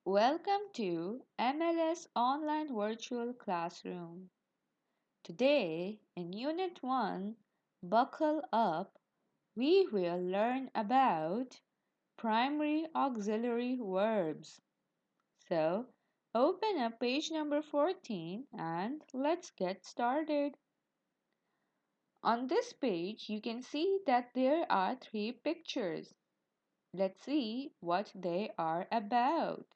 Welcome to MLS Online Virtual Classroom. Today, in Unit 1, Buckle Up, we will learn about primary auxiliary verbs. So, open up page number 14 and let's get started. On this page, you can see that there are three pictures. Let's see what they are about.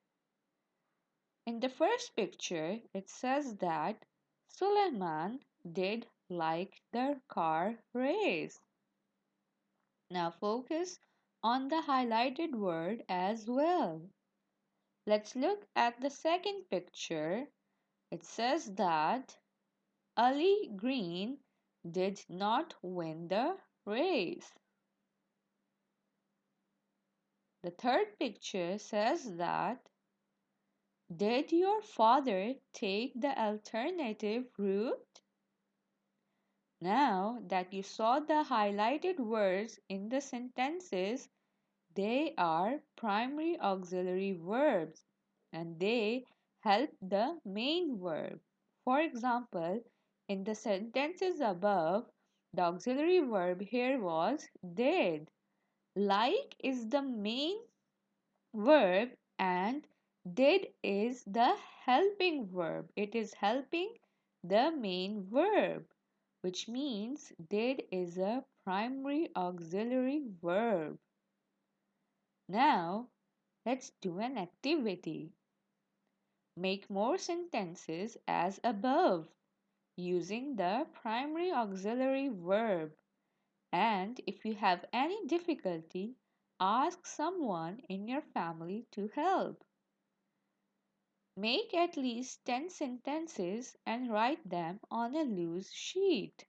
In the first picture, it says that Suleiman did like the car race. Now focus on the highlighted word as well. Let's look at the second picture. It says that Ali Green did not win the race. The third picture says that did your father take the alternative route? Now that you saw the highlighted words in the sentences, they are primary auxiliary verbs and they help the main verb. For example, in the sentences above, the auxiliary verb here was did. Like is the main verb and did is the helping verb. It is helping the main verb, which means did is a primary auxiliary verb. Now, let's do an activity. Make more sentences as above using the primary auxiliary verb. And if you have any difficulty, ask someone in your family to help. Make at least 10 sentences and write them on a loose sheet.